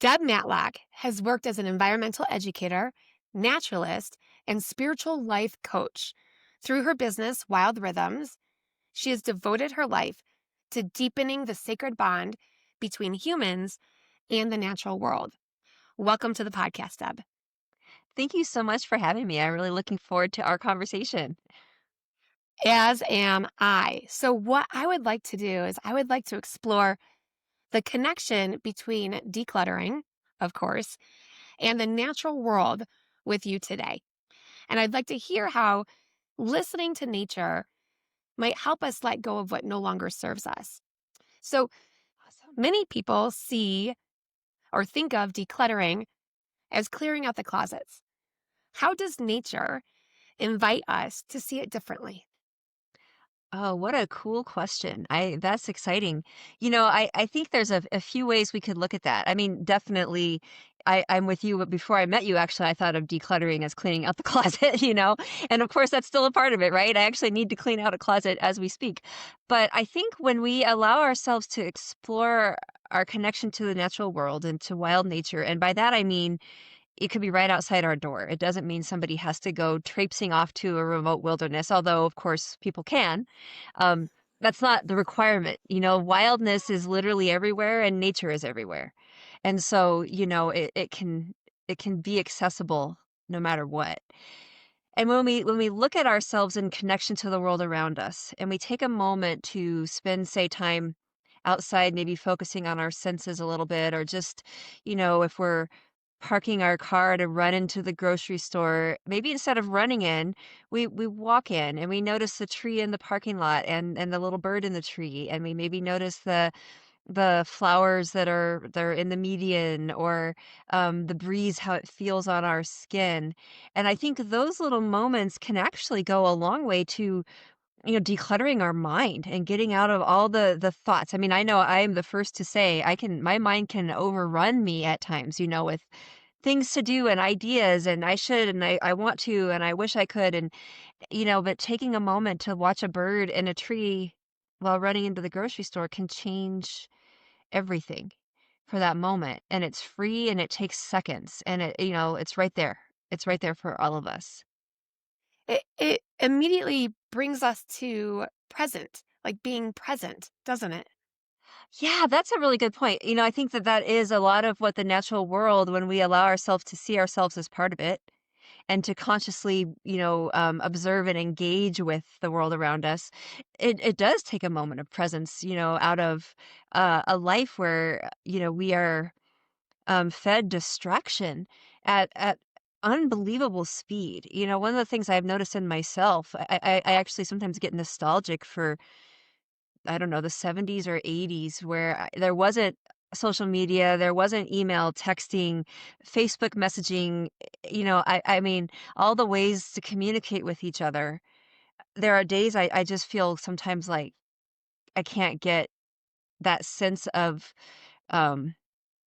Deb Matlock has worked as an environmental educator, naturalist, and spiritual life coach. Through her business, Wild Rhythms, she has devoted her life to deepening the sacred bond between humans and the natural world. Welcome to the podcast, Deb. Thank you so much for having me. I'm really looking forward to our conversation. As am I. So, what I would like to do is I would like to explore the connection between decluttering, of course, and the natural world with you today. And I'd like to hear how listening to nature might help us let go of what no longer serves us. So, Awesome. many people see or think of decluttering as clearing out the closets. How does nature invite us to see it differently? Oh, what a cool question. That's exciting. I think there's a few ways we could look at that. I mean, definitely I'm with you, but before I met you, actually, I thought of decluttering as cleaning out the closet. And of course that's still a part of it, right? I actually need to clean out a closet as we speak. But I think when we allow ourselves to explore our connection to the natural world and to wild nature, and by that I mean it could be right outside our door. It doesn't mean somebody has to go traipsing off to a remote wilderness, although, of course, people can. Um, that's not the requirement. Wildness is literally everywhere and nature is everywhere. And so, it can be accessible no matter what. And when we look at ourselves in connection to the world around us and we take a moment to spend, say, time outside, maybe focusing on our senses a little bit, or just, if we're parking our car to run into the grocery store, maybe instead of running in, we walk in and we notice the tree in the parking lot and the little bird in the tree, and we maybe notice the flowers that are in the median, or the breeze, how it feels on our skin. And I think those little moments can actually go a long way to decluttering our mind and getting out of all the thoughts. I mean, I know I am the first to say my mind can overrun me at times, with things to do and ideas, and I should, and I want to, and I wish I could. And, but taking a moment to watch a bird in a tree while running into the grocery store can change everything for that moment. And it's free and it takes seconds, and it's right there. It's right there for all of us. It immediately brings us to present, like being present, doesn't it? Yeah, that's a really good point. I think that is a lot of what the natural world, when we allow ourselves to see ourselves as part of it and to consciously, observe and engage with the world around us, it does take a moment of presence, out of a life where, we are fed distraction at unbelievable speed. One of the things I've noticed in myself, I actually sometimes get nostalgic for, I don't know, the 70s or 80s, where there wasn't social media, there wasn't email, texting, Facebook messaging, I mean, all the ways to communicate with each other. There are days I just feel sometimes like I can't get that sense of, um,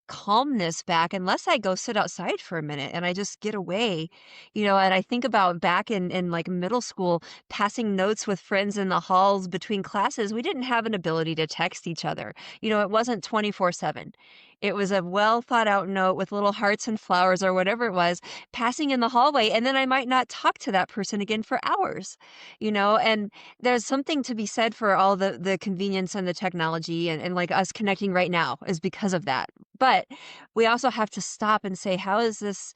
calmness back unless I go sit outside for a minute and I just get away. And I think about back in like middle school, passing notes with friends in the halls between classes. We didn't have an ability to text each other. It wasn't 24/7. It was a well thought out note with little hearts and flowers or whatever it was, passing in the hallway, and then I might not talk to that person again for hours. And there's something to be said for all the convenience and the technology, and like us connecting right now is because of that. But we also have to stop and say, how is this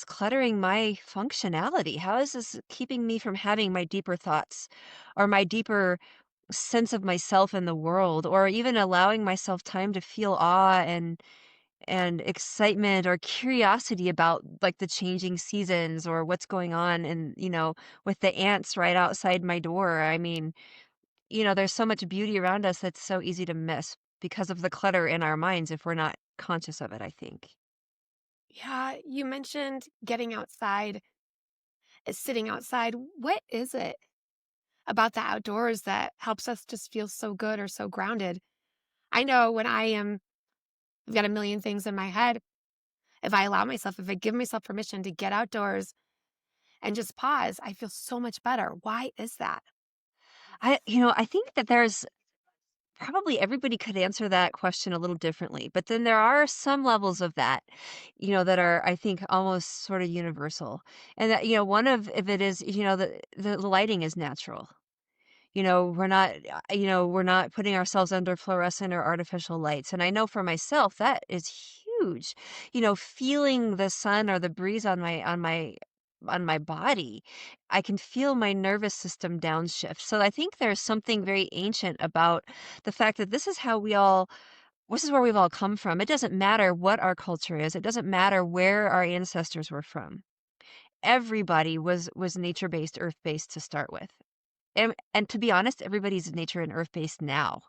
cluttering my functionality? How is this keeping me from having my deeper thoughts or my deeper sense of myself in the world, or even allowing myself time to feel awe and excitement or curiosity about like the changing seasons or what's going on, and with the ants right outside my door. I mean, there's so much beauty around us that's so easy to miss because of the clutter in our minds if we're not conscious of it, I think. Yeah, you mentioned getting outside, sitting outside. What is it about the outdoors that helps us just feel so good or so grounded? I know when I've got a million things in my head. If I allow myself, if I give myself permission to get outdoors and just pause, I feel so much better. Why is that? I think that there's Probably everybody could answer that question a little differently, but then there are some levels of that, that are, I think, almost sort of universal. And that, one of it is, the lighting is natural. We're not putting ourselves under fluorescent or artificial lights. And I know for myself that is huge. Feeling the sun or the breeze on my body, I can feel my nervous system downshift. So I think there's something very ancient about the fact that this is where we've all come from. It doesn't matter what our culture is. It doesn't matter where our ancestors were from. Everybody was nature-based, earth-based to start with. And to be honest, everybody's nature and earth-based now.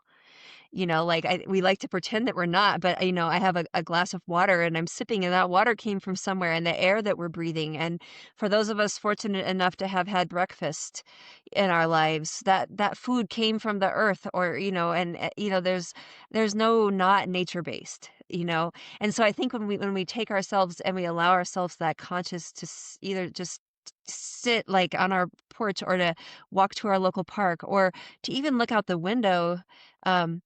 Like, we like to pretend that we're not, but, I have a glass of water and I'm sipping, and that water came from somewhere, and the air that we're breathing, and for those of us fortunate enough to have had breakfast in our lives, that food came from the earth, or, and, there's no not nature-based, and so I think when we take ourselves and we allow ourselves that conscious to either just sit, like, on our porch, or to walk to our local park, or to even look out the window, um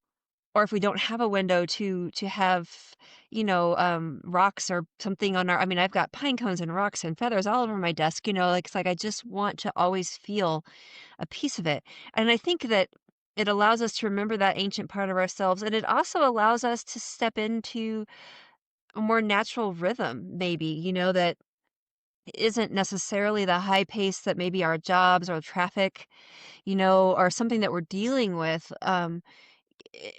or if we don't have a window, to have, rocks or something on our. I mean, I've got pine cones and rocks and feathers all over my desk, like, it's like I just want to always feel a piece of it. And I think that it allows us to remember that ancient part of ourselves, and it also allows us to step into a more natural rhythm, maybe, that isn't necessarily the high pace that maybe our jobs or traffic, or something that we're dealing with.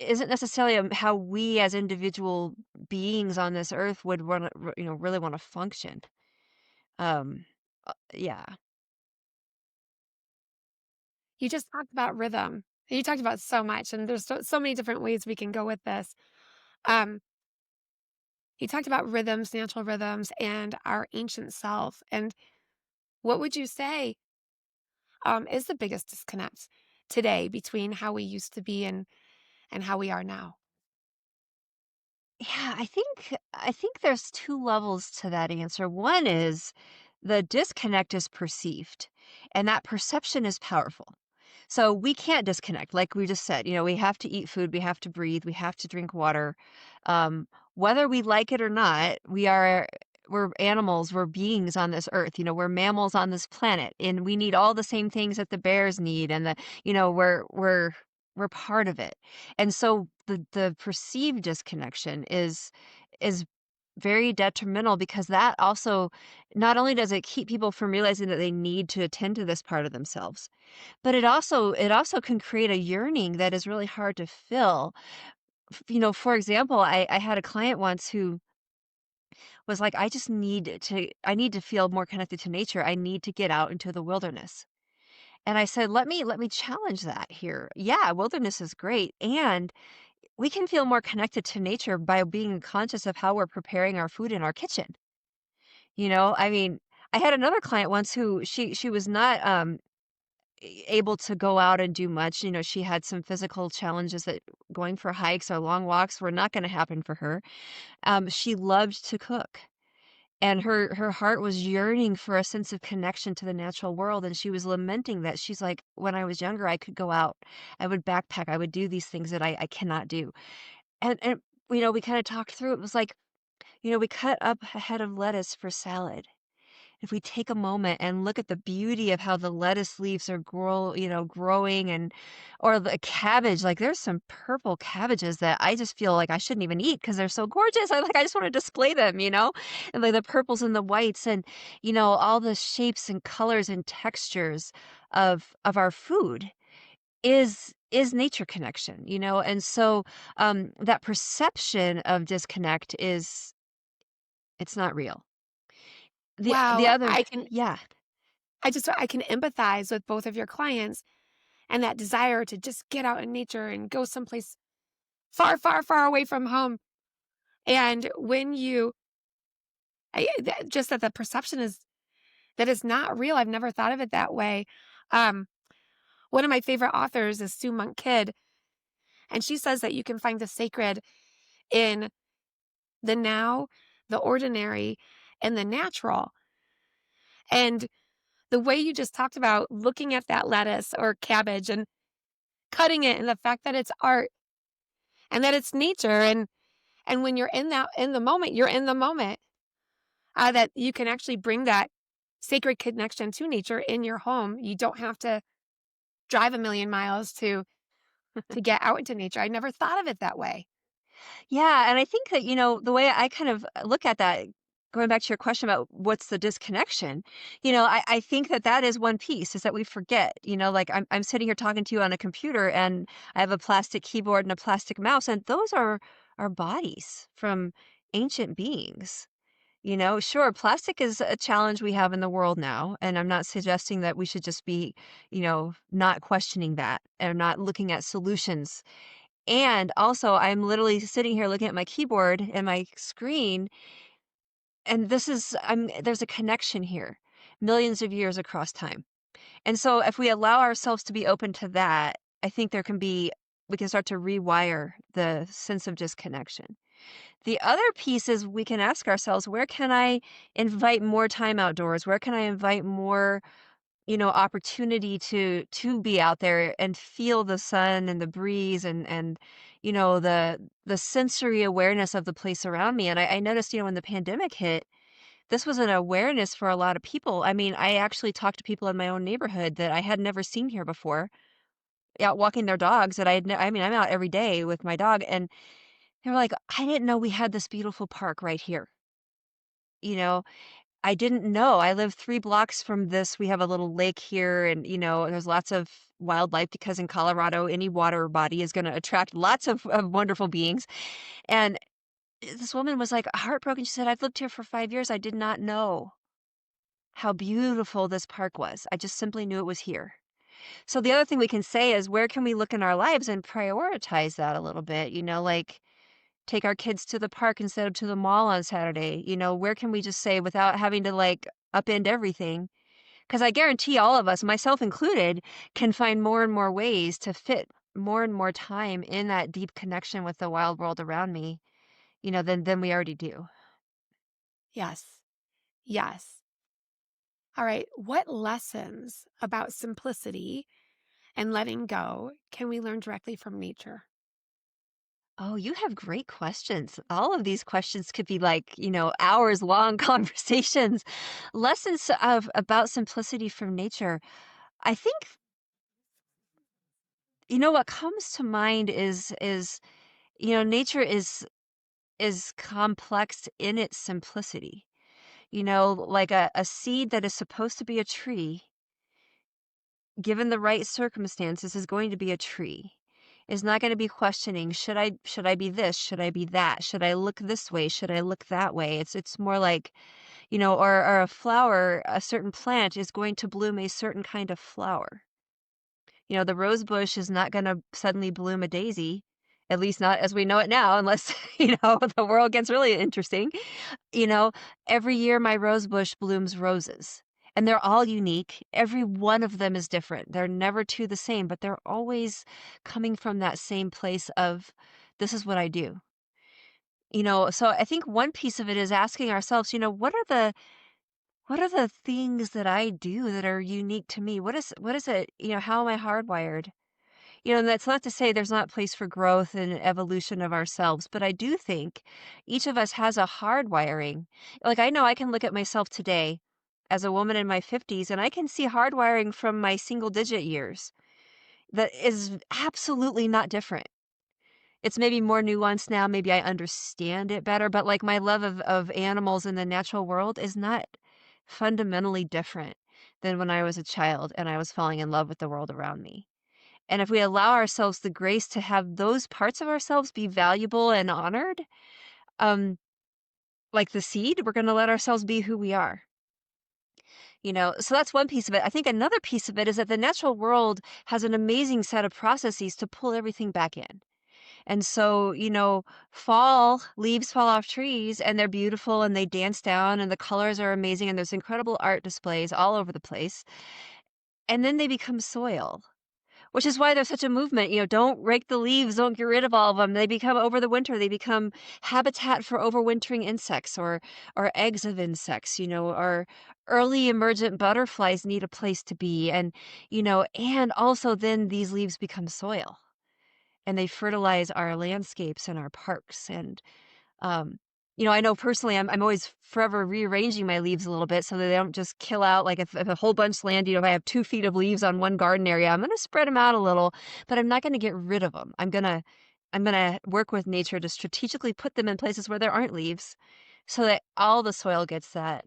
Isn't necessarily, how we as individual beings on this earth would wanna really wanna function. Yeah. You just talked about rhythm. You talked about so much, and there's so many different ways we can go with this. Um, you talked about rhythms, natural rhythms, and our ancient self. And what would you say is the biggest disconnect today between how we used to be and how we are now? Yeah, I think there's 2 levels to that answer. One is the disconnect is perceived, and that perception is powerful. So we can't disconnect, like we just said. We have to eat food, we have to breathe, we have to drink water. Whether we like it or not, we're animals, we're beings on this earth. We're mammals on this planet, and we need all the same things that the bears need, and we're part of it. And so the perceived disconnection is very detrimental, because that also, not only does it keep people from realizing that they need to attend to this part of themselves, but it also can create a yearning that is really hard to fill. For example, I had a client once who was like, I need to feel more connected to nature. I need to get out into the wilderness. And I said, let me challenge that here. Yeah, wilderness is great. And we can feel more connected to nature by being conscious of how we're preparing our food in our kitchen. I mean, I had another client once who she was not able to go out and do much. She had some physical challenges that going for hikes or long walks were not going to happen for her. She loved to cook. And her heart was yearning for a sense of connection to the natural world, and she was lamenting that. She's like, "When I was younger, I could go out. I would backpack. I would do these things that I cannot do." And we kinda talked through it. It was like, we cut up a head of lettuce for salad. If we take a moment and look at the beauty of how the lettuce leaves are growing, and or the cabbage, like, there's some purple cabbages that I just feel like I shouldn't even eat because 'cause they're so gorgeous. I just wanna display them. And, like, the purples and the whites, and, all the shapes and colors and textures of our food is nature connection. And so, that perception of disconnect is it's not real. The Wow, other Yeah. I can empathize with both of your clients and that desire to just get out in nature and go someplace far, far, far away from home. And when you just that the perception is that it's not real. I've never thought of it that way. Um, One of my favorite authors is Sue Monk Kidd, and she says that you can find the sacred in the now, the ordinary, and the natural. And the way you just talked about looking at that lettuce or cabbage and cutting it, and the fact that it's art, and that it's nature, and when you're in the moment, you're in the moment, that you can actually bring that sacred connection to nature in your home. You don't have to drive a million miles to get out into nature. I never thought of it that way. Yeah, and I think that, the way I kind of look at that, going back to your question about what's the disconnection, I think that that is one piece is that we forget, like I'm sitting here talking to you on a computer and I have a plastic keyboard and a plastic mouse, and those are our bodies from ancient beings. Sure, plastic is a challenge we have in the world now, and I'm not suggesting that we should just be, not questioning that and not looking at solutions. And also, I'm literally sitting here looking at my keyboard and my screen, and there's a connection here, millions of years across time. And so if we allow ourselves to be open to that, I think we can start to rewire the sense of disconnection. The other piece is we can ask ourselves, where can I invite more time outdoors? Where can I invite more, opportunity to be out there and feel the sun and the breeze and the sensory awareness of the place around me. And I noticed, when the pandemic hit, this was an awareness for a lot of people. I mean, I actually talked to people in my own neighborhood that I had never seen here before, out walking their dogs that I mean, I'm out every day with my dog, and they were like, "I didn't know we had this beautiful park right here." You know, I didn't know. I live 3 blocks from this. We have a little lake here and, there's lots of wildlife because in Colorado, any water body is gonna attract lots of wonderful beings, and this woman was, like, heartbroken. She said, "I've lived here for 5 years. I did not know how beautiful this park was. I just simply knew it was here." So the other thing we can say is where can we look in our lives and prioritize that a little bit, like, take our kids to the park instead of to the mall on Saturday, where can we just say without having to, like, upend everything? Because I guarantee all of us, myself included, can find more and more ways to fit more and more time in that deep connection with the wild world around me, than we already do. Yes. Yes. All right. What lessons about simplicity and letting go can we learn directly from nature? Oh, you have great questions. All of these questions could be like, hours long conversations. Lessons of about simplicity from nature. I think, what comes to mind is, nature is complex in its simplicity. Like a seed that is supposed to be a tree, given the right circumstances, is going to be a tree. Is not going to be questioning, should I be this? Should I be that? Should I look this way? Should I look that way? It's more like, or a flower, a certain plant is going to bloom a certain kind of flower. The rose bush is not going to suddenly bloom a daisy, at least not as we know it now, unless, the world gets really interesting. You know, every year my rose bush blooms roses, and they're all unique. Every one of them is different. They're never two the same, but they're always coming from that same place of, this is what I do. So I think one piece of it is asking ourselves, what are the things that I do that are unique to me? What is it, how am I hardwired? And that's not to say there's not place for growth and evolution of ourselves, but I do think each of us has a hardwiring. Like, I know I can look at myself today as a woman in my 50s, and I can see hardwiring from my single digit years that is absolutely not different. It's maybe more nuanced now. Maybe I understand it better, but like my love of animals in the natural world is not fundamentally different than when I was a child and I was falling in love with the world around me. And if we allow ourselves the grace to have those parts of ourselves be valuable and honored, um, like the seed, we're going to let ourselves be who we are. So that's one piece of it. I think another piece of it is that the natural world has an amazing set of processes to pull everything back in. And so, fall, leaves fall off trees and they're beautiful and they dance down and the colors are amazing and there's incredible art displays all over the place. And then they become soil. Which is why there's such a movement, don't rake the leaves, don't get rid of all of them. They become over the winter, they become habitat for overwintering insects or eggs of insects, or early emergent butterflies need a place to be. And also then these leaves become soil. and they fertilize our landscapes and our parks. And um, I know personally, I'm always forever rearranging my leaves a little bit so that they don't just kill out. Like if a whole bunch land, if I have 2 feet of leaves on one garden area, I'm going to spread them out a little, but I'm not going to get rid of them. I'm gonna work with nature to strategically put them in places where there aren't leaves, so that all the soil gets that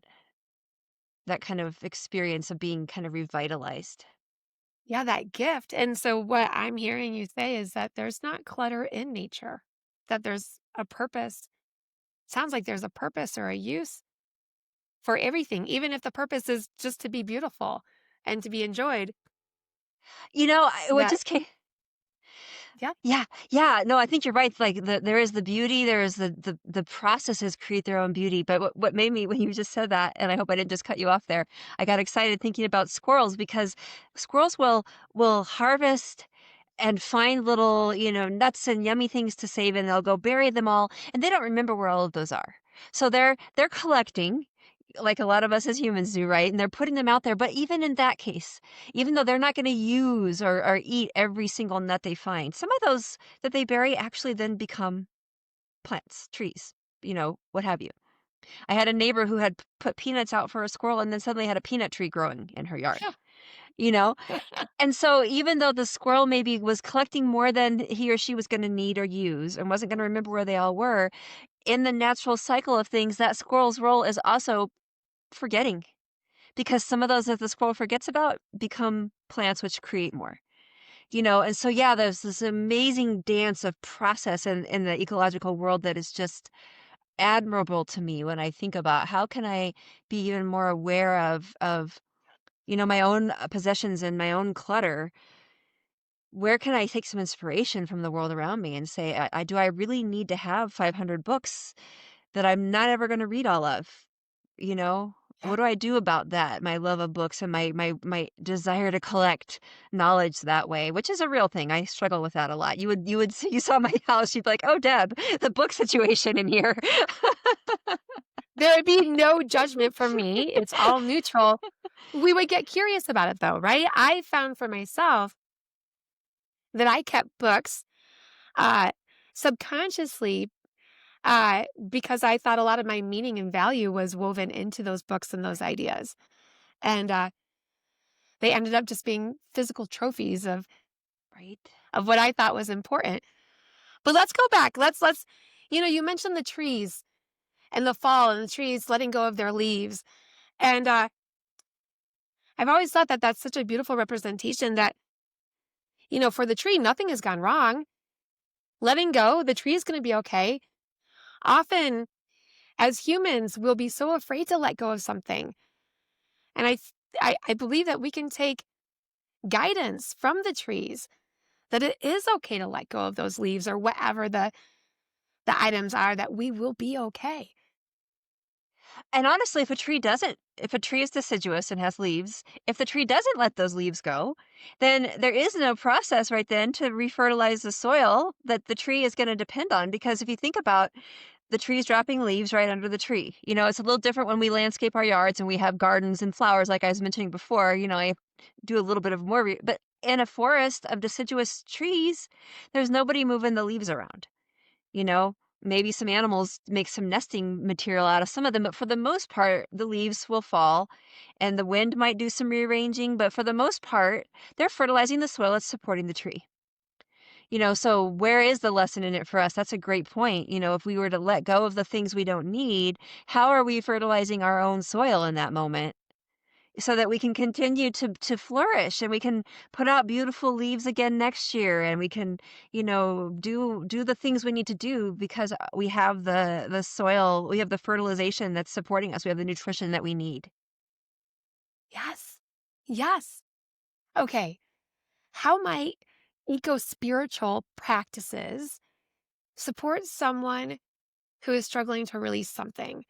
kind of experience of being kind of revitalized. Yeah, that gift. And so what I'm hearing you say is that there's not clutter in nature, that there's a purpose. Sounds like there's a purpose or a use for everything, even if the purpose is just to be beautiful and to be enjoyed. What That, just came. yeah, Yeah, yeah, no, I think you're right, like, there is the beauty, there is the processes create their own beauty, but what made me when you just said that, and I hope I didn't just cut you off there, I got excited thinking about squirrels because squirrels will harvest and find little, nuts and yummy things to save, and they'll go bury them all, and they don't remember where all of those are. So they're collecting, like a lot of us as humans do, right? And they're putting them out there, but even in that case, even though they're not gonna use or eat every single nut they find, some of those that they bury actually then become plants, trees, what have you. I had a neighbor who had put peanuts out for a squirrel and then suddenly had a peanut tree growing in her yard, you know? And so even though the squirrel maybe was collecting more than he or she was gonna need or use and wasn't gonna remember where they all were, in the natural cycle of things, that squirrel's role is also forgetting, because some of those that the squirrel forgets about become plants which create more. And so yeah, there's this amazing dance of process in the ecological world that is just admirable to me when I think about how can I be even more aware of my own possessions and my own clutter. Where can I take some inspiration from the world around me and say, I really need to have 500 books that I'm not ever going to read all of? You know, yeah. what do I do about that? My love of books and my desire to collect knowledge that way, which is a real thing. I struggle with that a lot. You would see, you saw my house, you'd be like, "Oh, Deb, the book situation in here." There would be no judgment from me. It's all neutral. We would get curious about it though, right? I found for myself that I kept books uh, subconsciously because I thought a lot of my meaning and value was woven into those books and those ideas. And they ended up just being physical trophies Right? of what I thought was important. But let's go back. Let's you mentioned the trees and the fall and the trees letting go of their leaves. And I've always thought that that's such a beautiful representation that, for the tree, nothing has gone wrong. Letting go, the tree is going to be okay. Often, as humans, we'll be so afraid to let go of something. And I believe that we can take guidance from the trees that it is okay to let go of those leaves or whatever the items are, that we will be okay. And honestly, if a tree is deciduous and has leaves, if the tree doesn't let those leaves go, then there is no process right then to refertilize the soil that the tree is going to depend on. Because if you think about the trees dropping leaves right under the tree, it's a little different when we landscape our yards and we have gardens and flowers, like I was mentioning before. I do a little bit of more, but in a forest of deciduous trees, there's nobody moving the leaves around. You know, maybe some animals make some nesting material out of some of them, but for the most part, the leaves will fall and the wind might do some rearranging. But for the most part, they're fertilizing the soil, it's supporting the tree. So where is the lesson in it for us? That's a great point. If we were to let go of the things we don't need, how are we fertilizing our own soil in that moment? So that we can continue to flourish and we can put out beautiful leaves again next year, and we can, do the things we need to do because we have the soil, we have the fertilization that's supporting us. We have the nutrition that we need. Yes. Yes. Okay. How might eco spiritual practices support someone who is struggling to release something?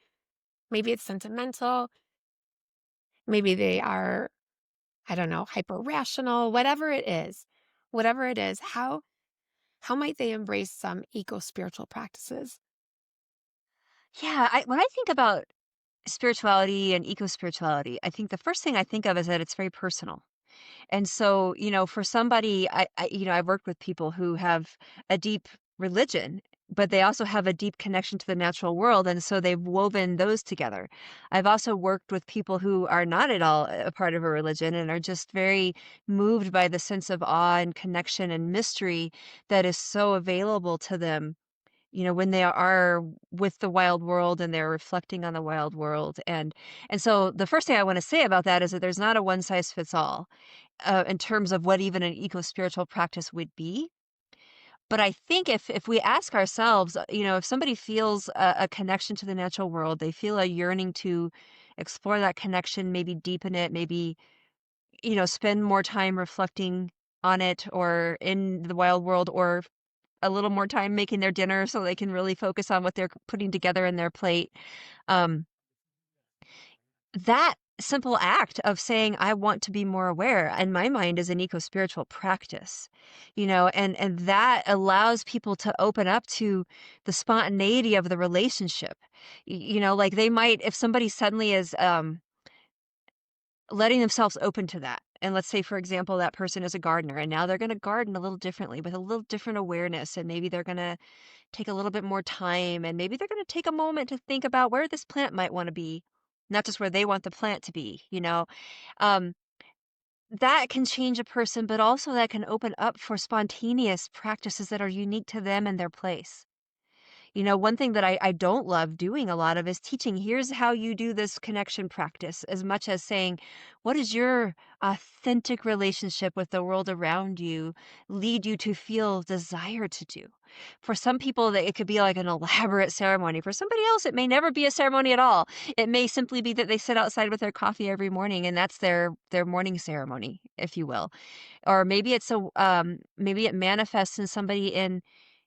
Maybe it's sentimental. Maybe they are, I don't know, hyper rational, whatever it is. Whatever it is, how might they embrace some eco spiritual practices? Yeah, when I think about spirituality and eco spirituality, I think the first thing I think of is that it's very personal. And so, for somebody, I've worked with people who have a deep religion, but they also have a deep connection to the natural world. And so they've woven those together. I've also worked with people who are not at all a part of a religion and are just very moved by the sense of awe and connection and mystery that is so available to them, when they are with the wild world and they're reflecting on the wild world. And so the first thing I want to say about that is that there's not a one size fits all in terms of what even an eco spiritual practice would be. But I think if we ask ourselves, if somebody feels a connection to the natural world, they feel a yearning to explore that connection, maybe deepen it, maybe, spend more time reflecting on it or in the wild world, or a little more time making their dinner so they can really focus on what they're putting together in their plate. Um, that simple act of saying, I want to be more aware, in my mind, is an eco spiritual practice, and that allows people to open up to the spontaneity of the relationship. Like they might, if somebody suddenly is, letting themselves open to that. And let's say, for example, that person is a gardener and now they're going to garden a little differently with a little different awareness. And maybe they're going to take a little bit more time, and maybe they're going to take a moment to think about where this plant might want to be, not just where they want the plant to be. Um, that can change a person, but also that can open up for spontaneous practices that are unique to them and their place. One thing that I don't love doing a lot of is teaching, here's how you do this connection practice, as much as saying, what is your authentic relationship with the world around you lead you to feel desire to do? For some people, that it could be like an elaborate ceremony. For somebody else, it may never be a ceremony at all. It may simply be that they sit outside with their coffee every morning, and that's their morning ceremony, if you will. Or maybe maybe it manifests in somebody in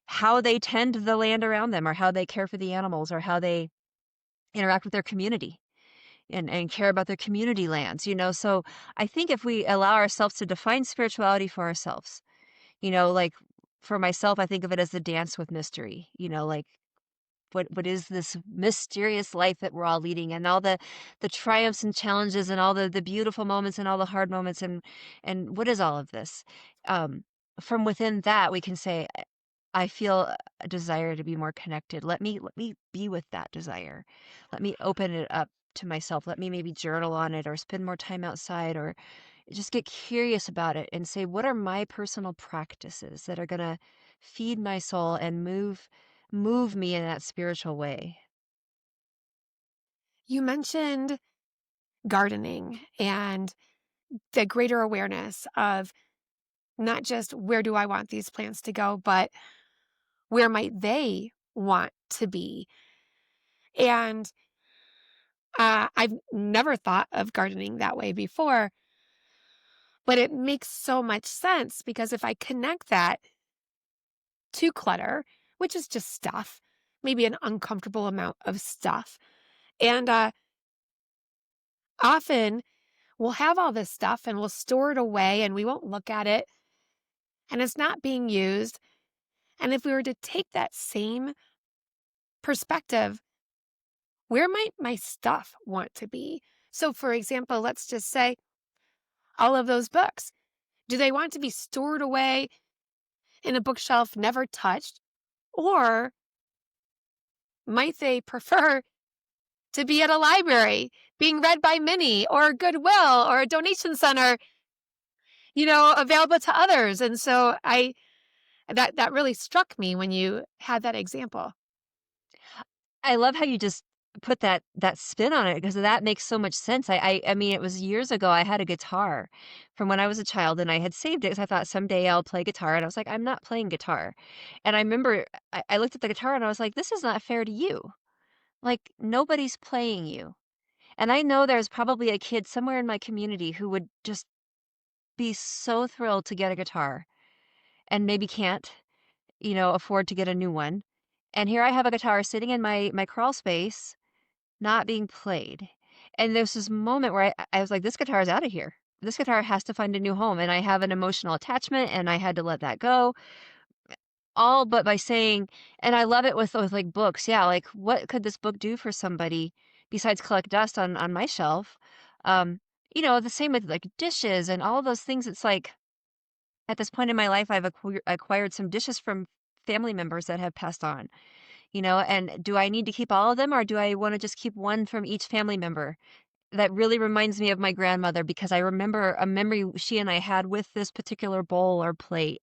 how they tend the land around them, or how they care for the animals, or how they interact with their community and care about their community lands. So I think if we allow ourselves to define spirituality for ourselves, like for myself, I think of it as the dance with mystery, like what is this mysterious life that we're all leading, and all the triumphs and challenges, and all the beautiful moments and all the hard moments, and what is all of this? um from within that, we can say, I feel a desire to be more connected. Let me be with that desire. Let me open it up to myself. Let me maybe journal on it, or spend more time outside, or just get curious about it and say, what are my personal practices that are going to feed my soul and move me in that spiritual way? You mentioned gardening and the greater awareness of not just where do I want these plants to go, but where might they want to be. And I've never thought of gardening that way before, but it makes so much sense because if I connect that to clutter, which is just stuff, maybe an uncomfortable amount of stuff, and often we'll have all this stuff and we'll store it away and we won't look at it and it's not being used. And if we were to take that same perspective, where might my stuff want to be? So, for example, let's just say all of those books. Do they want to be stored away in a bookshelf, never touched? Or might they prefer to be at a library, being read by many, or Goodwill, or a donation center, available to others? And so that really struck me when you had that example. I love how you just put that spin on it, because that makes so much sense. I mean, it was years ago. I had a guitar from when I was a child, and I had saved it because I thought someday I'll play guitar. And I was like, I'm not playing guitar. And I remember I looked at the guitar and I was like, this is not fair to you. Like, nobody's playing you. And I know there's probably a kid somewhere in my community who would just be so thrilled to get a guitar and maybe can't, afford to get a new one. And here I have a guitar sitting in my crawl space, not being played. And there's this moment where I was like, this guitar is out of here. This guitar has to find a new home. And I have an emotional attachment, and I had to let that go. All but by saying, and I love it with like books. Yeah, like what could this book do for somebody besides collect dust on my shelf? Um, the same with like dishes and all those things. It's like at this point in my life, I've acquired some dishes from family members that have passed on, and do I need to keep all of them or do I want to just keep one from each family member? That really reminds me of my grandmother because I remember a memory she and I had with this particular bowl or plate.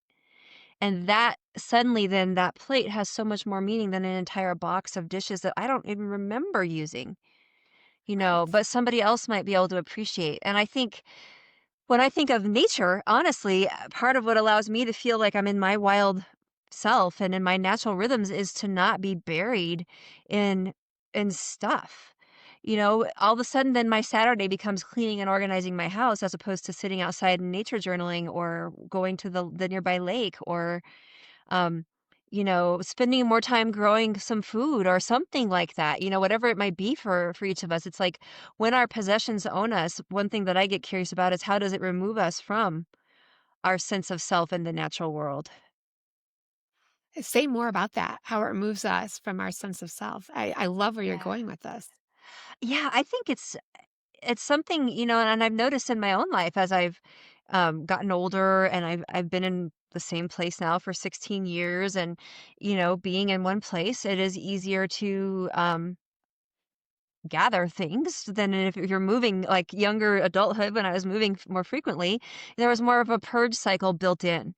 And that suddenly then that plate has so much more meaning than an entire box of dishes that I don't even remember using, Right. but somebody else might be able to appreciate. And I think when I think of nature, honestly, part of what allows me to feel like I'm in my wild self and in my natural rhythms is to not be buried in stuff. All of a sudden then my Saturday becomes cleaning and organizing my house as opposed to sitting outside and nature journaling or going to the nearby lake or um, spending more time growing some food or something like that, whatever it might be for each of us. It's like when our possessions own us, one thing that I get curious about is how does it remove us from our sense of self in the natural world? Say more about that, how it removes us from our sense of self. I love where you're Yeah. going with this. Yeah, I think it's something, and I've noticed in my own life as I've gotten older and I've been in the same place now for 16 years and being in one place it is easier to gather things than if you're moving like younger adulthood when I was moving more frequently, there was more of a purge cycle built in,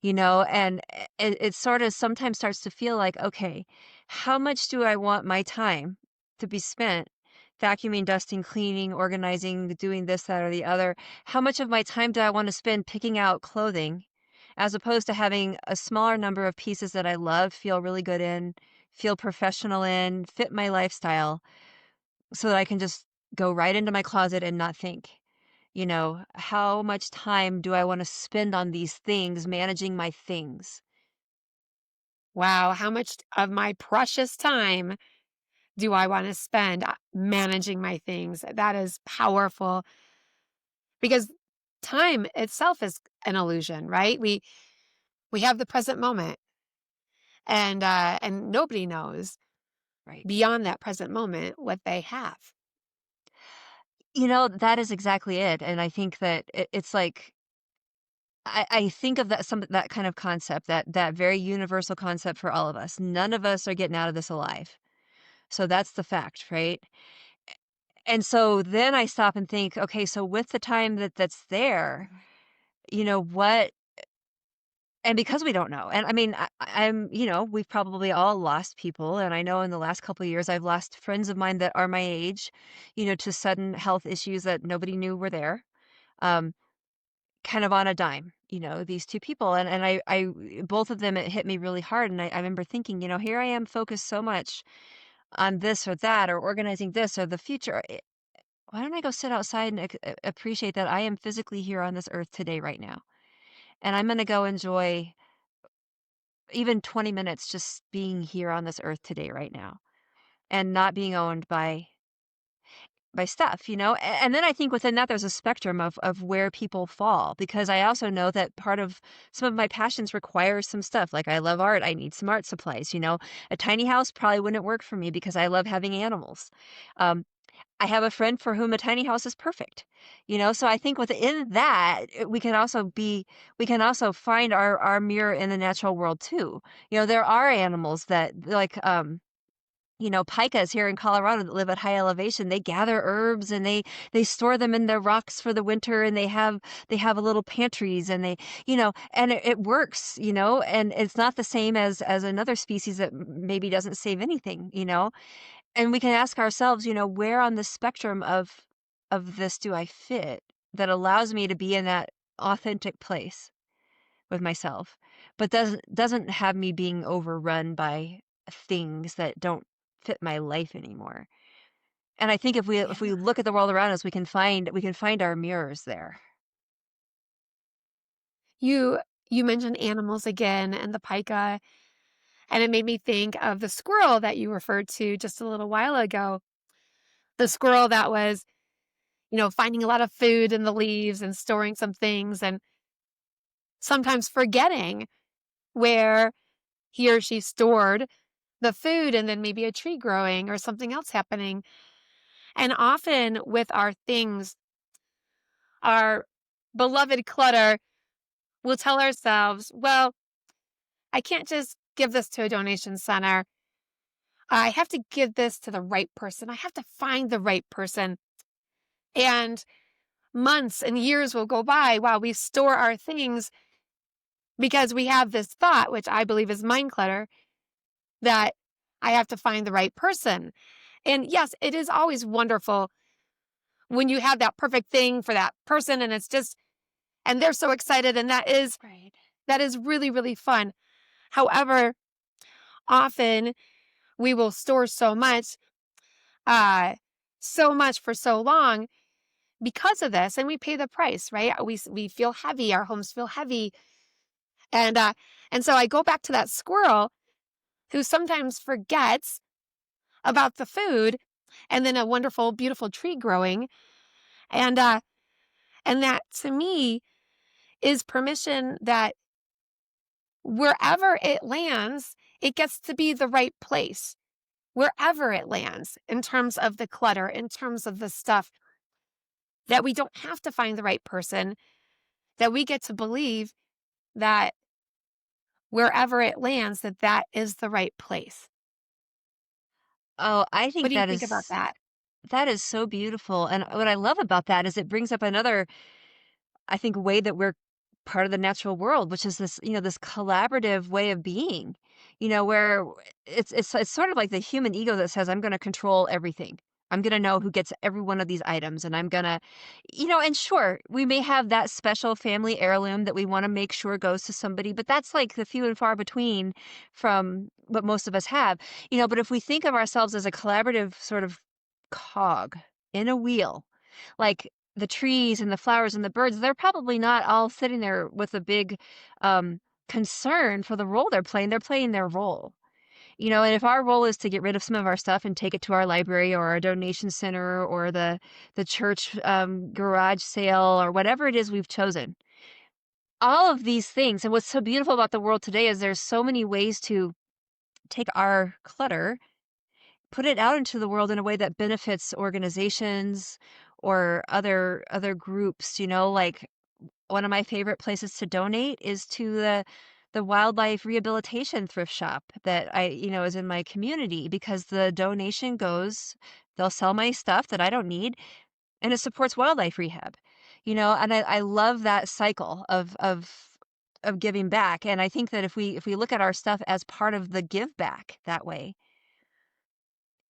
and it sort of sometimes starts to feel like, okay, how much do I want my time to be spent vacuuming, dusting, cleaning, organizing, doing this, that, or the other? How much of my time do I want to spend picking out clothing as opposed to having a smaller number of pieces that I love, feel really good in, feel professional in, fit my lifestyle? So that I can just go right into my closet and not think, how much time do I wanna spend on these things, managing my things? Wow, how much of my precious time do I want to spend managing my things? That is powerful because time itself is an illusion, right? We have the present moment, and nobody knows Right. beyond that present moment what they have. That is exactly it, and I think that it's like I think of that kind of concept, that very universal concept for all of us. None of us are getting out of this alive. So that's the fact, right? And so then I stop and think, okay, so with the time that's there, what and because we don't know, and I mean, we've probably all lost people, and I know in the last couple of years, I've lost friends of mine that are my age, to sudden health issues that nobody knew were there, um, kind of on a dime, these 2 people, and both of them, it hit me really hard, and I remember thinking, here I am focused so much on this or that or organizing this or the future. Why don't I go sit outside and appreciate that I am physically here on this earth today, right now, and I'm gonna go enjoy even 20 minutes just being here on this earth today right now and not being owned by stuff, and then I think within that there's a spectrum of where people fall because I also know that part of some of my passions require some stuff. Like I love art, I need some art supplies. A tiny house probably wouldn't work for me because I love having animals. um, I have a friend for whom a tiny house is perfect, so I think within that, we can also find our mirror in the natural world too. There are animals that like, pikas here in Colorado that live at high elevation. They gather herbs and they store them in their rocks for the winter and they have a little pantries and and it works, and it's not the same as another species that maybe doesn't save anything, and we can ask ourselves, where on the spectrum of this do I fit that allows me to be in that authentic place with myself, but doesn't have me being overrun by things that don't fit my life anymore. And I think if we Yeah. look at the world around us, we can find our mirrors there. You mentioned animals again and the pika, and it made me think of the squirrel that you referred to just a little while ago. The squirrel that was, finding a lot of food in the leaves and storing some things and sometimes forgetting where he or she stored the food and then maybe a tree growing or something else happening. And often with our things, our beloved clutter, we'll tell ourselves, well, I can't just give this to a donation center. I have to give this to the right person. I have to find the right person. And months and years will go by while we store our things because we have this thought, which I believe is mind clutter, that I have to find the right person. And yes, it is always wonderful when you have that perfect thing for that person and it's just, and they're so excited. And Right. that is really, really fun. However, often we will store uh, so much for so long because of this, and we pay the price, right? We feel heavy. Our homes feel heavy, and uh, and so I go back to that squirrel who sometimes forgets about the food, and then a wonderful, beautiful tree growing, and uh, and that to me is permission that wherever it lands, it gets to be the right place. Wherever it lands, in terms of the clutter, in terms of the stuff, that we don't have to find the right person, that we get to believe that wherever it lands, that that is the right place. Oh, I What think do you think about that? that is so beautiful, and what I love about that is it brings up another, I think, way that we're part of the natural world, which is this, this collaborative way of being, where it's sort of like the human ego that says, I'm going to control everything. I'm going to know who gets every one of these items. And I'm going to, and sure, we may have that special family heirloom that we want to make sure goes to somebody, but that's like the few and far between from what most of us have, but if we think of ourselves as a collaborative sort of cog in a wheel, like the trees and the flowers and the birds, they're probably not all sitting there with a big um, concern for the role they're playing. They're playing their role. And if our role is to get rid of some of our stuff and take it to our library or our donation center or the church garage sale or whatever it is we've chosen, all of these things. And what's so beautiful about the world today is there's so many ways to take our clutter, put it out into the world in a way that benefits organizations or other groups, like one of my favorite places to donate is to the wildlife rehabilitation thrift shop that is in my community, because the donation goes, they'll sell my stuff that I don't need, and it supports wildlife rehab. And I love that cycle of giving back. And I think that if we look at our stuff as part of the give back that way,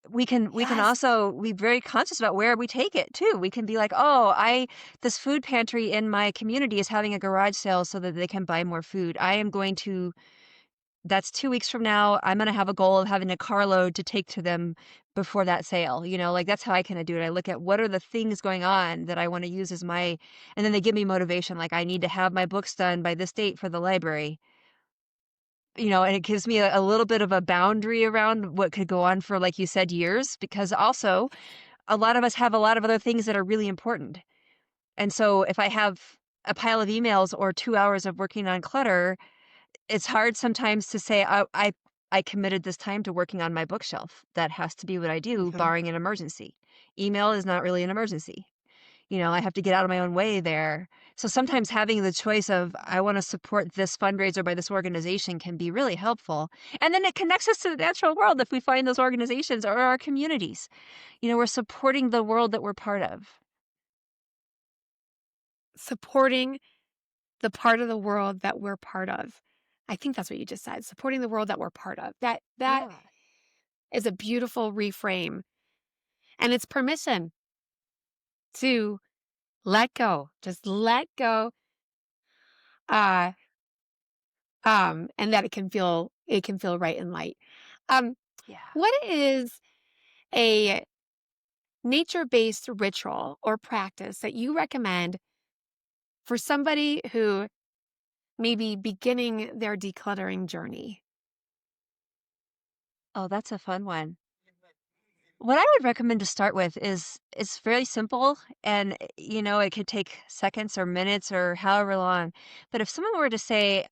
we can Yes. also be very conscious about where we take it too. We can be like, "Oh, I this food pantry in my community is having a garage sale so that they can buy more food. I am going to That's 2 weeks from now. I'm gonna have a goal of having a carload to take to them before that sale." Like, that's how I kinda do it. I look at what are the things going on that I wanna use as my, and then they give me motivation, like, I need to have my books done by this date for the library. And it gives me a little bit of a boundary around what could go on for, like you said, years, because also a lot of us have a lot of other things that are really important. And so if I have a pile of emails or 2 hours of working on clutter, it's hard sometimes to say, I committed this time to working on my bookshelf. That has to be what I do, Mhm. barring an emergency. Email is not really an emergency. I have to get out of my own way there. So sometimes having the choice of, I want to support this fundraiser by this organization can be really helpful. And then it connects us to the natural world if we find those organizations or our communities. We're supporting the world that we're part of. Supporting the part of the world that we're part of. I think that's what you just said. Supporting the world that we're part of. That Yeah. is a beautiful reframe, and it's permission to let go. Just let go. Uh and that it can feel right and light. Um, Yeah. what is a nature-based ritual or practice that you recommend for somebody who may be beginning their decluttering journey? Oh, that's a fun one. What I would recommend to start with is it's very simple, and it could take seconds or minutes or however long. But if someone were to say,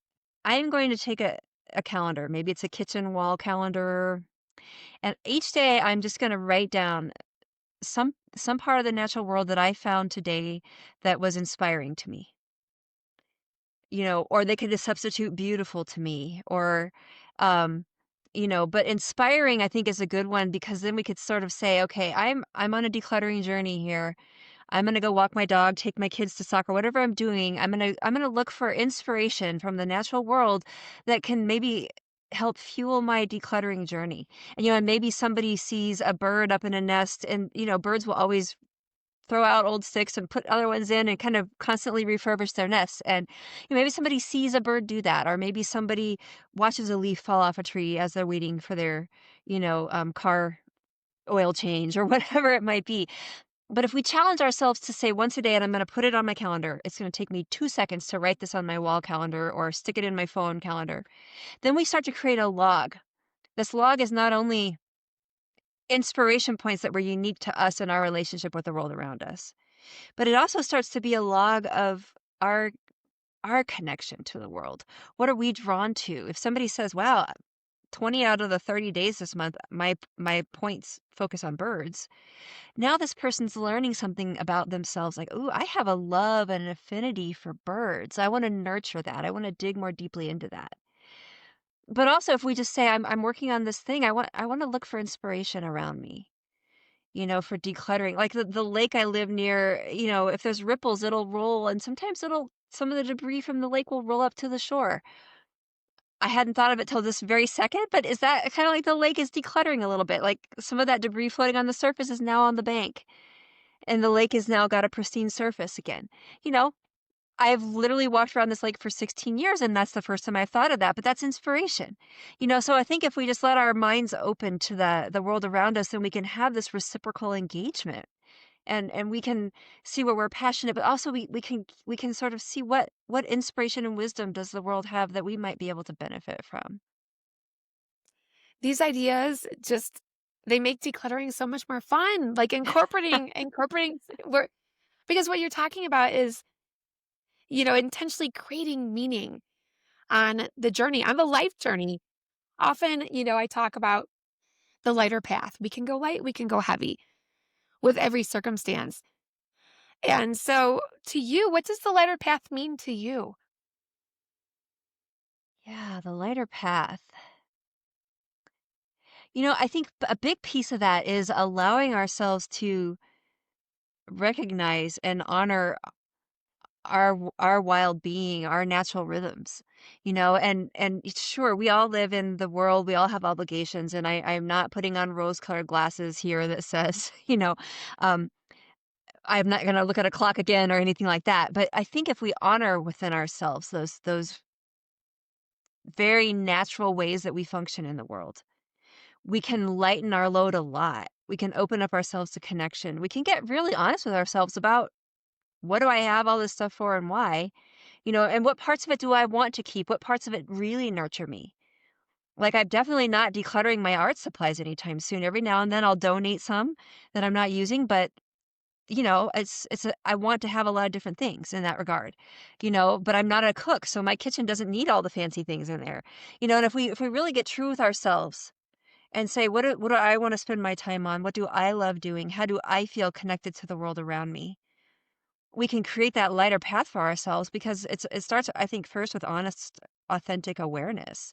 I'm going to take a calendar, maybe it's a kitchen wall calendar, and each day I'm just going to write down some part of the natural world that I found today that was inspiring to me. Or they could just substitute beautiful to me or, um, but inspiring I think is a good one because then we could sort of say, okay, I'm on a decluttering journey here. I'm gonna go walk my dog, take my kids to soccer, whatever I'm doing. I'm gonna look for inspiration from the natural world that can maybe help fuel my decluttering journey. And maybe somebody sees a bird up in a nest and, birds will always throw out old sticks and put other ones in and kind of constantly refurbish their nests. And maybe somebody sees a bird do that, or maybe somebody watches a leaf fall off a tree as they're waiting for their, car oil change or whatever it might be. But if we challenge ourselves to say once a day, and I'm going to put it on my calendar, it's going to take me 2 seconds to write this on my wall calendar or stick it in my phone calendar, then we start to create a log. This log is not only inspiration points that were unique to us in our relationship with the world around us, but it also starts to be a log of our our connection to the world. What are we drawn to? If somebody says, "Wow, 20 out of the 30 days this month, my points focus on birds." Now this person's learning something about themselves like, "Ooh, I have a love and an affinity for birds. I want to nurture that. I want to dig more deeply into that." But also if we just say, I'm working on this thing, I want to look for inspiration around me. For decluttering. Like the lake I live near, if there's ripples, it'll roll and sometimes some of the debris from the lake will roll up to the shore. I hadn't thought of it till this very second, but is that kind of like the lake is decluttering a little bit? Like some of that debris floating on the surface is now on the bank and the lake has now got a pristine surface again. You know, I've literally walked around this lake for 16 years and that's the first time I've thought of that, but that's inspiration. So I think if we just let our minds open to the world around us, then we can have this reciprocal engagement and we can see where we're passionate, but also we can sort of see what inspiration and wisdom does the world have that we might be able to benefit from. These ideas just they make decluttering so much more fun, like incorporating where because what you're talking about is, intentionally creating meaning on the journey, on the life journey. Often, I talk about the lighter path. We can go light, we can go heavy with every circumstance. And so, to you, what does the lighter path mean to you? Yeah, the lighter path. I think a big piece of that is allowing ourselves to recognize and honor our wild being, our natural rhythms. And sure, we all live in the world, we all have obligations, and I'm not putting on rose-colored glasses here that says, um, I'm not gonna look at a clock again or anything like that. But I think if we honor within ourselves those very natural ways that we function in the world, we can lighten our load a lot. We can open up ourselves to connection. We can get really honest with ourselves about what do I have all this stuff for and why? And what parts of it do I want to keep? What parts of it really nurture me? Like, I'm definitely not decluttering my art supplies anytime soon. Every now and then I'll donate some that I'm not using, but I want to have a lot of different things in that regard, but I'm not a cook, so my kitchen doesn't need all the fancy things in there. And if we really get true with ourselves and say, what do I want to spend my time on? What do I love doing? How do I feel connected to the world around me? We can create that lighter path for ourselves because it starts, I think, first with honest, authentic awareness.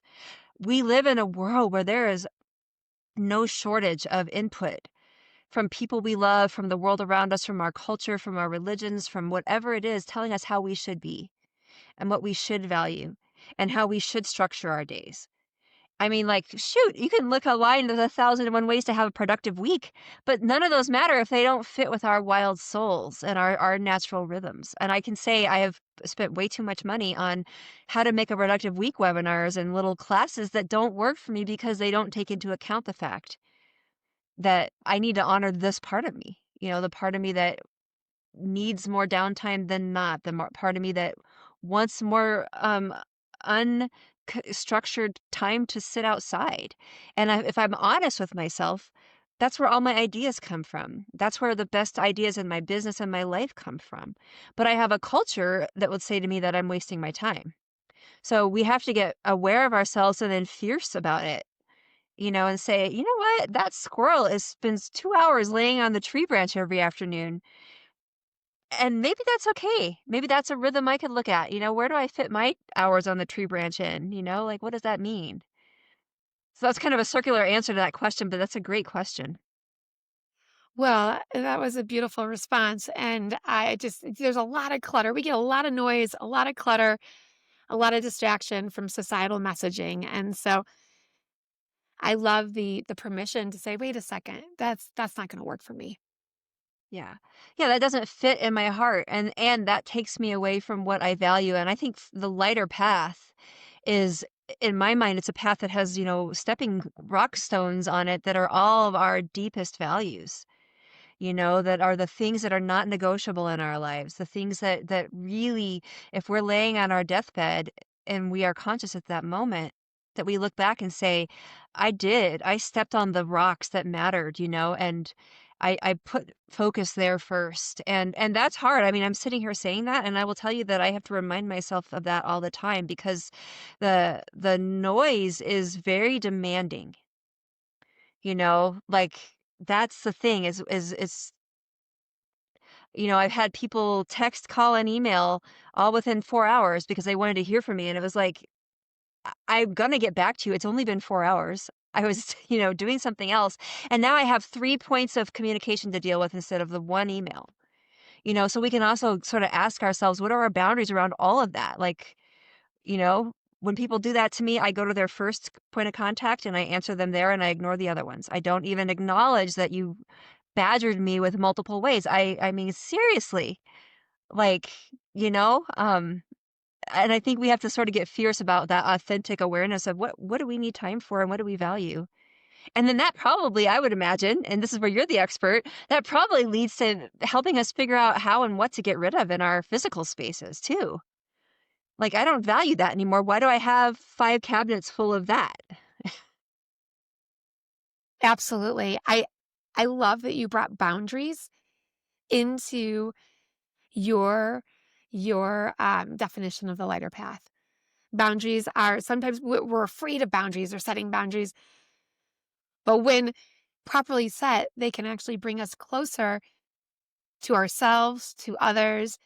We live in a world where there is no shortage of input from people we love, from the world around us, from our culture, from our religions, from whatever it is, telling us how we should be and what we should value and how we should structure our days. I mean, like, shoot, you can look online, there's 1,001 ways to have a productive week, but none of those matter if they don't fit with our wild souls and our natural rhythms. And I can say I have spent way too much money on how to make a productive week webinars and little classes that don't work for me because they don't take into account the fact that I need to honor this part of me, the part of me that needs more downtime than not, the part of me that wants more unstructured time to sit outside. And if I'm honest with myself, that's where all my ideas come from. That's where the best ideas in my business and my life come from. But I have a culture that would say to me that I'm wasting my time. So we have to get aware of ourselves and then fierce about it. and say, you know what, that squirrel is spends 2 hours laying on the tree branch every afternoon. And maybe that's okay. Maybe that's a rhythm I could look at. Where do I fit my hours on the tree branch in? Like what does that mean? So that's kind of a circular answer to that question, but that's a great question. Well, that was a beautiful response. And there's a lot of clutter. We get a lot of noise, a lot of clutter, a lot of distraction from societal messaging. And so I love the permission to say, wait a second, that's not going to work for me. Yeah. Yeah, that doesn't fit in my heart, and that takes me away from what I value, and I think the lighter path is, in my mind, it's a path that has, stepping rock stones on it that are all of our deepest values. That are the things that are not negotiable in our lives, the things that really, if we're laying on our deathbed and we are conscious at that moment, that we look back and say, I stepped on the rocks that mattered, and I put focus there first. And that's hard. I mean, I'm sitting here saying that, and I will tell you that I have to remind myself of that all the time because the noise is very demanding, like that's the thing I've had people text, call, and email all within 4 hours because they wanted to hear from me, and it was like, I'm gonna get back to you. It's only been 4 hours. I was, doing something else, and now I have 3 points of communication to deal with instead of the 1 email, so we can also sorta ask ourselves, what are our boundaries around all of that? Like, you know, when people do that to me, I go to their first point of contact, and I answer them there, and I ignore the other ones. I don't even acknowledge that you badgered me with multiple ways. I mean, seriously, like, you know, um, and I think we have to sort of get fierce about that authentic awareness of what do we need time for and what do we value. And then that probably, I would imagine, and this is where you're the expert, that probably leads to helping us figure out how and what to get rid of in our physical spaces too. Like, I don't value that anymore. Why do I have 5 cabinets full of that? Absolutely. I love that you brought boundaries into your definition of the lighter path. Boundaries are sometimes we're afraid of boundaries or setting boundaries, but when properly set, they can actually bring us closer to ourselves, to others.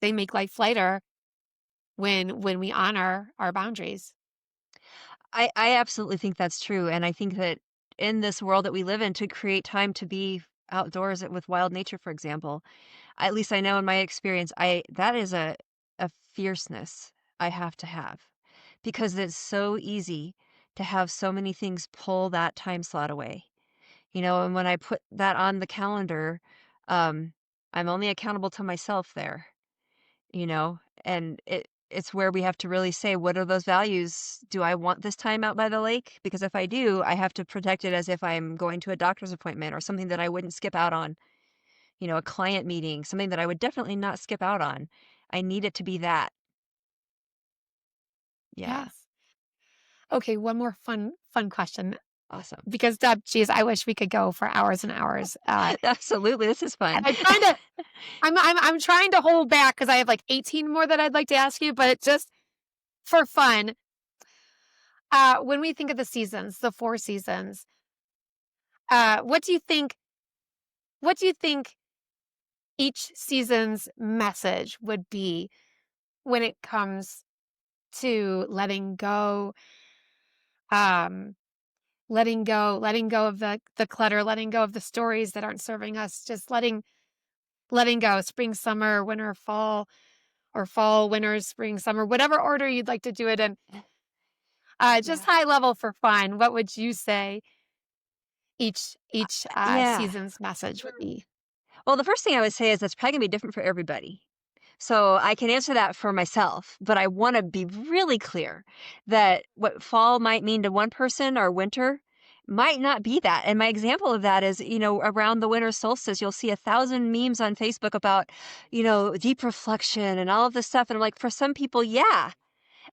They make life lighter when we honor our boundaries. I absolutely think that's true, and I think that in this world that we live in, to create time to be outdoors with wild nature, for example, at least I know in my experience, I that is a fierceness I have because it's so easy to have so many things pull that time slot away. And when I put that on the calendar, um, I'm only accountable to myself there, you know, and it's where we have to really say, what are those values? Do I want this time out by the lake? Because if I do, I have to protect it as if I'm going to a doctor's appointment or something that I wouldn't skip out on, a client meeting, something that I would definitely not skip out on. I need it to be that. Yeah. Yes. Okay, one more fun question Awesome. because Deb, geez, I wish we could go for hours and hours. Absolutely. This is And fun. I'm trying to hold back because I have like 18 more that I'd like to ask you, but just for fun, when we think of the seasons, the 4 seasons, uh, what do you think what do you think each season's message would be when it comes to um, letting go of the clutter, letting go of the stories that aren't serving us, just letting go, spring, summer, winter, fall, or fall, winter, spring, summer, whatever order you'd like to do it in. Just Yeah. high level for fun, what would you say each Yeah. season's message would be? Well, the first thing I would say is that's probably gonna be different for everybody. So I can answer that for myself, but I want to be really clear that what fall might mean to one person or winter might not be that. And my example of that is, around the winter solstice, you'll see 1,000 memes on Facebook about, deep reflection and all of this stuff. And I'm like, for some people, yeah,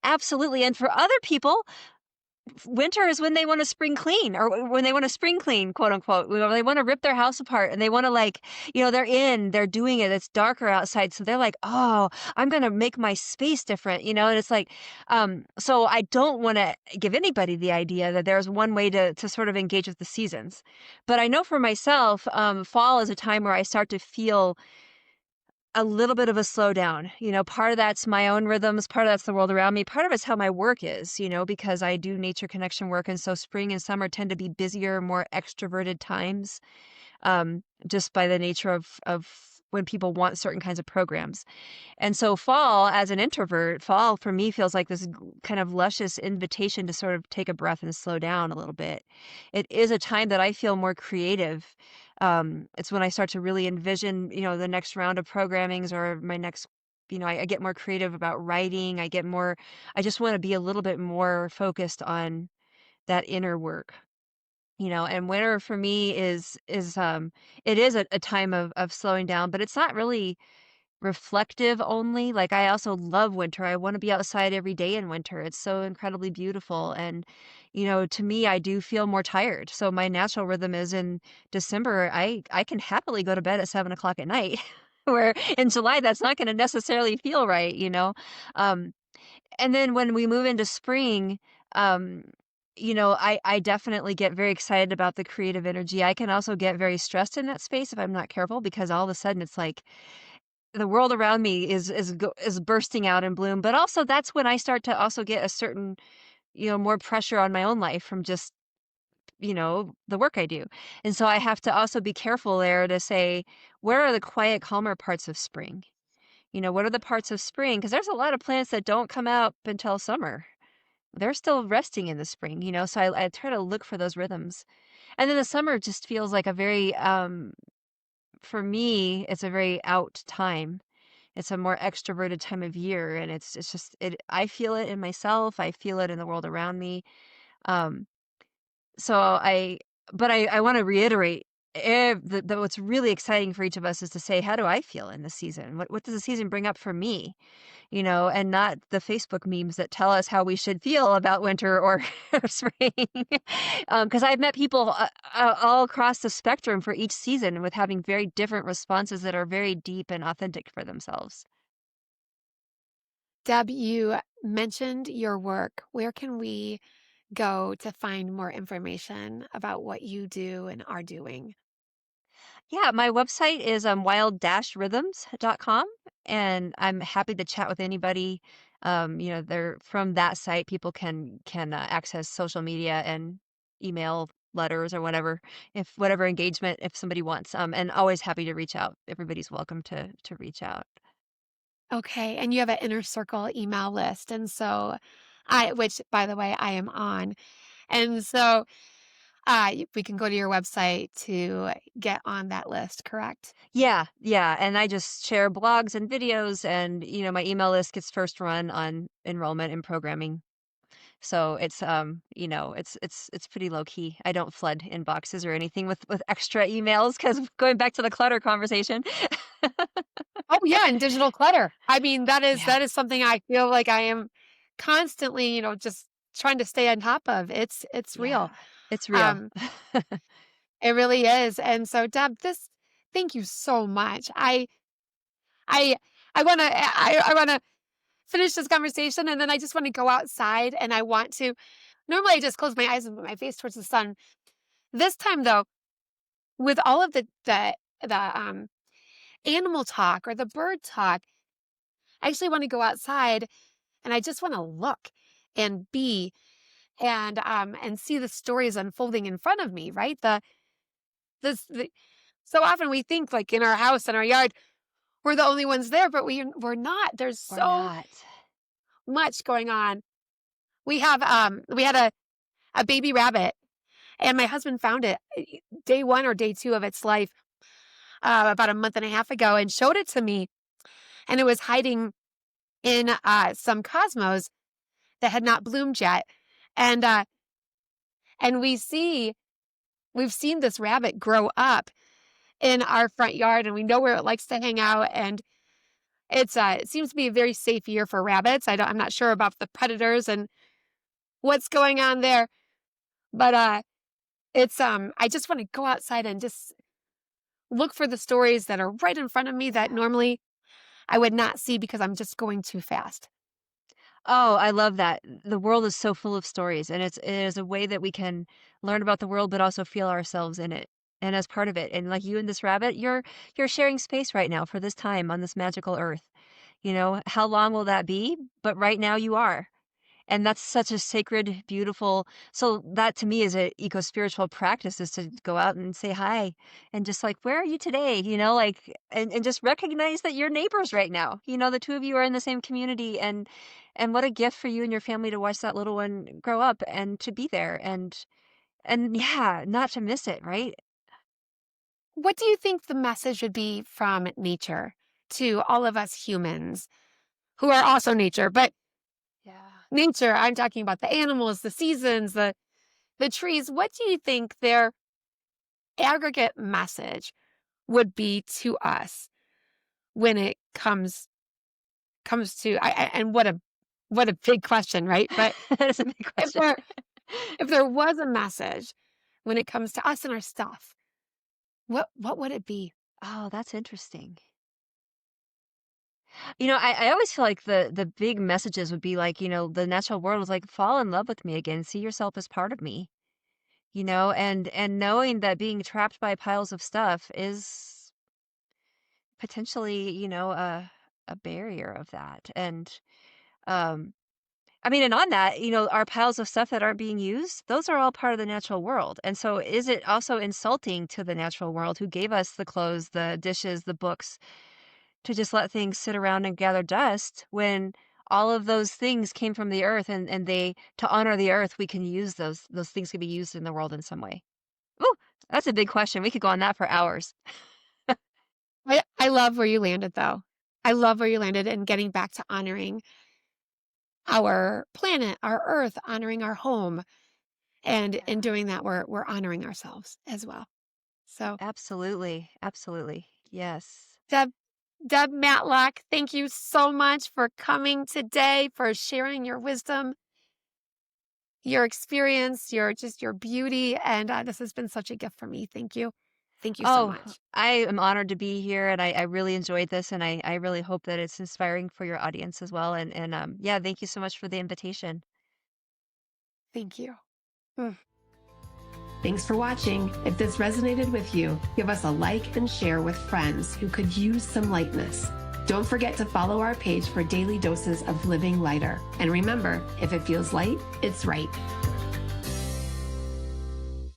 absolutely. And for other people, winter is when they want to spring clean or when they want to spring clean, quote unquote. They want to rip their house apart and they want to like, they're doing it. It's darker outside. So they're like, oh, I'm going to make my space different, and it's like, so I don't want to give anybody the idea that there's one way to sort of engage with the seasons. But I know for myself, fall is a time where I start to feel a little bit of a slowdown. Part of that's my own rhythms, part of that's the world around me, part of it's how my work is, because I do nature connection work. And so spring and summer tend to be busier, more extroverted times, just by the nature of when people want certain kinds of programs. And so fall, as an introvert, fall for me feels like this kind of luscious invitation to sort of take a breath and slow down a little bit. It is a time that I feel more creative. It's when I start to really envision, the next round of programmings or my next, I get more creative about writing. I just want to be a little bit more focused on that inner work. And winter for me is it is a time of slowing down, but it's not really reflective only. Like, I also love winter. I wanna be outside every day in winter. It's so incredibly beautiful, and, to me, I do feel more tired. So my natural rhythm is in December, I can happily go to bed at 7 o'clock at night, where in July, that's not gonna necessarily feel right, Um, and then when we move into spring, um, I definitely get very excited about the creative energy. I can also get very stressed in that space if I'm not careful because all of a sudden it's like the world around me is bursting out in bloom, but also that's when I start to also get a certain, more pressure on my own life from just, the work I do. And so I have to also be careful there to say, where are the quiet, calmer parts of spring? What are the parts of spring? Because there's a lot of plants that don't come out until summer. They're still resting in the spring, so I try to look for those rhythms. And then the summer just feels like a very, for me, it's a very out time. It's a more extroverted time of year, and it's just I feel it in myself, I feel it in the world around me, um, so I wanna reiterate, that what's really exciting for each of us is to say, "How do I feel in this season? What does the season bring up for me?" And not the Facebook memes that tell us how we should feel about winter or spring. 'Cause I've met people, all across the spectrum for each season with having very different responses that are very deep and authentic for themselves. Deb, you mentioned your work. Where can we go to find more information about what you do and are doing? Yeah, my website is, wild-rhythms.com, and I'm happy to chat with anybody. They're from that site, people can access social media and email, letters, or whatever engagement if somebody wants, and always happy to reach out. Everybody's welcome to reach out. Okay, and you have an inner circle email list, and so which by the way, I am on. And so, we can go to your website to get on that list, correct? Yeah, yeah, and I just share blogs and videos and, my email list gets first run on enrollment and programming. So it's pretty low key. I don't flood inboxes or anything with extra emails because going back to the clutter conversation. Oh, yeah, and digital clutter. I mean, that is Yeah, that is something I feel like I am constantly, just trying to stay on top of. It's yeah, real. it's real. Um, it really is, and so, Deb, thank you so much. I I wanna finish this conversation, and then I just wanna go outside, and I want to normally, I just close my eyes and put my face towards the sun. This time, though, with all of the animal talk or the bird talk, I actually wanna go outside, and I just wanna look and be and see the stories unfolding in front of me, right? The so often we think, like, in our house, in our yard, we're the only ones there, but we're not. There's Or so not. much going on. We had a baby rabbit, and my husband found it, day 1 or day 2 of its life, about a month and a half ago and showed it to me, and it was hiding in, some cosmos that had not bloomed yet, and, and we've seen this rabbit grow up in our front yard, and we know where it likes to hang out, and it seems to be a very safe year for rabbits. I'm not sure about the predators, and what's going on there. But it's I just want to go outside and just look for the stories that are right in front of me that Yeah. normally I would not see because I'm just going too fast. Oh, I love that. The world is so full of stories, and it is a way that we can learn about the world, but also feel ourselves in it and as part of it. And like you and this rabbit, you're sharing space right now for this time on this magical earth. You know, how long will that be? But right now you are. And that's such a sacred, beautiful so that to me is a eco-spiritual practice is to go out and say hi and just like, "Where are you today?" You know, like, and just recognize that you're neighbors right now. You know, the 2 of you are in the same community and what a gift for you and your family to watch that little one grow up and to be there and yeah, not to miss it, right? What do you think the message would be from nature to all of us humans who are also nature? But Yeah. nature, I'm talking about the animals, the seasons, the trees. What do you think their aggregate message would be to us when it comes to and what a big question, right? But That is a big if question. there was a message when it comes to us and our stuff, what would it be? Oh, that's interesting. You know, I always feel like the big messages would be like, you know, the natural world was like, fall in love with me again, see yourself as part of me, you know, and knowing that being trapped by piles of stuff is potentially, you know, a barrier of that. And um I mean, and on that, you know, our piles of stuff that aren't being used, those are all part of the natural world. And so is it also insulting to the natural world who gave us the clothes, the dishes, the books, to just let things sit around and gather dust when all of those things came from the earth and they to honor the earth, we can use those things can be used in the world in some way. Ooh, that's a big question. We could go on that for hours. I love where you landed though. I love where you landed and getting back to honoring our planet, our earth, honoring our home. And Yeah. in doing that, we're honoring ourselves as well. So Absolutely. Absolutely. Yes. Deb Deb Matlock, thank you so much for coming today, for sharing your wisdom, your experience, your beauty, and this has been such a gift for me. Thank you. Thank you so Oh, much. I am honored to be here and I really enjoyed this and I really hope that it's inspiring for your audience as well. And yeah, thank you so much for the invitation. Thank you. Thanks for watching. If this resonated with you, give us a like and share with friends who could use some lightness. Don't forget to follow our page for daily doses of living lighter. And remember, if it feels light, it's right.